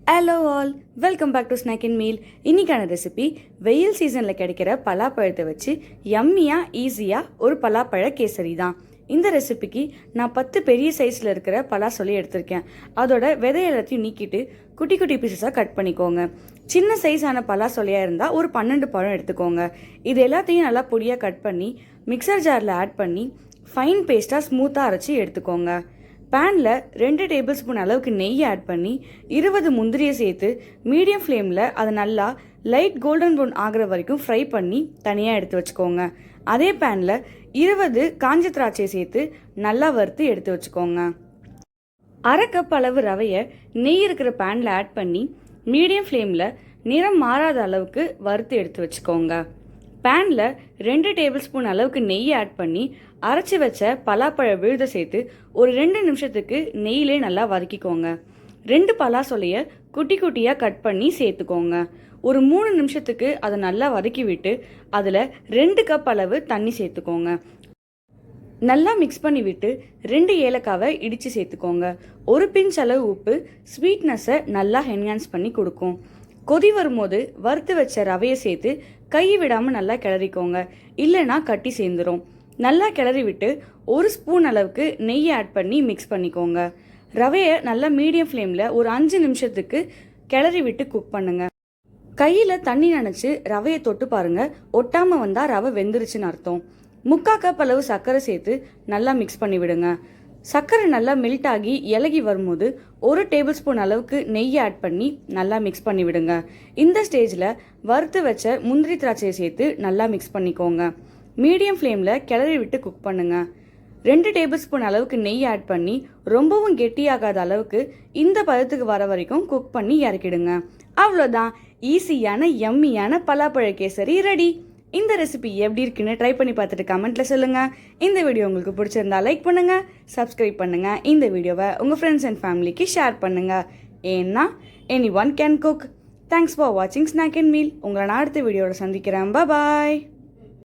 Hello all, welcome back to snack and meal. இன்றைக்கான recipe வெயில் சீசனில் கிடைக்கிற பலாப்பழத்தை வச்சு யம்மியாக ஈஸியாக ஒரு பலாப்பழ கேசரி தான். இந்த ரெசிபிக்கு நான் 10 பெரிய சைஸில் இருக்கிற பலாசொலி எடுத்திருக்கேன். அதோட விதை எல்லாத்தையும் நீக்கிட்டு குட்டி குட்டி பீசஸாக கட் பண்ணிக்கோங்க. சின்ன சைஸான பலாசொலியாக இருந்தால் ஒரு 12 பழம் எடுத்துக்கோங்க. இது எல்லாத்தையும் நல்லா பொடியாக கட் பண்ணி மிக்சர் ஜாரில் ஆட் பண்ணி ஃபைன் பேஸ்ட்டாக ஸ்மூத்தாக அரைச்சி எடுத்துக்கோங்க. பேனில் 2 டேபிள் ஸ்பூன் அளவுக்கு நெய் ஆட் பண்ணி 20 முந்திரியை சேர்த்து மீடியம் ஃப்ளேமில் அதை நல்லா லைட் கோல்டன் ப்ரௌன் ஆகிற வரைக்கும் ஃப்ரை பண்ணி தனியாக எடுத்து வச்சுக்கோங்க. அதே பேனில் 20 காஞ்ச திராட்சையை சேர்த்து நல்லா வறுத்து எடுத்து வச்சுக்கோங்க. அரை கப் அளவு ரவையை நெய் இருக்கிற பேனில் ஆட் பண்ணி மீடியம் ஃப்ளேமில் நிறம் மாறாத அளவுக்கு வறுத்து எடுத்து வச்சுக்கோங்க. பேனில் 2 டேபிள் ஸ்பூன் அளவுக்கு நெய் ஆட் பண்ணி அரைச்சி வச்ச பலாப்பழ விழுதை சேர்த்து ஒரு 2 நிமிஷத்துக்கு நெய்யிலே நல்லா வதக்கிக்கோங்க. 2 பலாசொலையை குட்டி குட்டியாக கட் பண்ணி சேர்த்துக்கோங்க. ஒரு 3 நிமிஷத்துக்கு அதை நல்லா வதக்கி விட்டு அதில் 2 கப் அளவு தண்ணி சேர்த்துக்கோங்க. நல்லா மிக்ஸ் பண்ணி விட்டு 2 ஏலக்காவை இடித்து சேர்த்துக்கோங்க. ஒரு பிஞ்ச் அளவு உப்பு ஸ்வீட்னஸை நல்லா என்ஹான்ஸ் பண்ணி கொடுக்கும். கொதி வரும்போது வறுத்து வச்ச ரவையை சேர்த்து கை விடாமல் நல்லா கிளறிக்கோங்க, இல்லைன்னா கட்டி சேர்ந்துடும். நல்லா கிளறி விட்டு 1 ஸ்பூன் அளவுக்கு நெய் ஆட் பண்ணி மிக்ஸ் பண்ணிக்கோங்க. ரவையை நல்லா மீடியம் ஃப்ளேமில் ஒரு 5 நிமிஷத்துக்கு கிளறி விட்டு குக் பண்ணுங்க. கையில் தண்ணி நனைச்சி ரவையை தொட்டு பாருங்க, ஒட்டாமல் வந்தால் ரவை வெந்துருச்சுன்னு அர்த்தம். 3/4 கப் அளவு சர்க்கரை சேர்த்து நல்லா மிக்ஸ் பண்ணி விடுங்க. சர்க்கரை நல்லா மெல்ட் ஆகி இலகி வரும்போது 1 டேபிள் ஸ்பூன் அளவுக்கு நெய் ஆட் பண்ணி நல்லா மிக்ஸ் பண்ணி விடுங்க. இந்த ஸ்டேஜில் வறுத்து வச்ச முந்திரி திராட்சையை சேர்த்து நல்லா மிக்ஸ் பண்ணிக்கோங்க. மீடியம் ஃப்ளேமில் கிளறி விட்டு குக் பண்ணுங்க. 2 டேபிள் ஸ்பூன் அளவுக்கு நெய் ஆட் பண்ணி ரொம்பவும் கெட்டியாகாத அளவுக்கு இந்த பதத்துக்கு வர வரைக்கும் குக் பண்ணி இறக்கிடுங்க. அவ்வளோதான், ஈஸியான யம்மியான பலாப்பழ கேசரி ரெடி. இந்த ரெசிபி எப்படி இருக்குன்னு ட்ரை பண்ணி பார்த்துட்டு கமெண்ட்டில் சொல்லுங்கள். இந்த வீடியோ உங்களுக்கு பிடிச்சிருந்தா லைக் பண்ணுங்கள், சப்ஸ்கிரைப் பண்ணுங்கள். இந்த வீடியோவை உங்கள் ஃப்ரெண்ட்ஸ் அண்ட் ஃபேமிலிக்கு ஷேர் பண்ணுங்கள். ஏன்னா any one can cook. Thanks for வாட்சிங் ஸ்நாக் அண்ட் மீல். உங்களை நான் அடுத்த வீடியோவில் சந்திக்கிறேன். பாய்.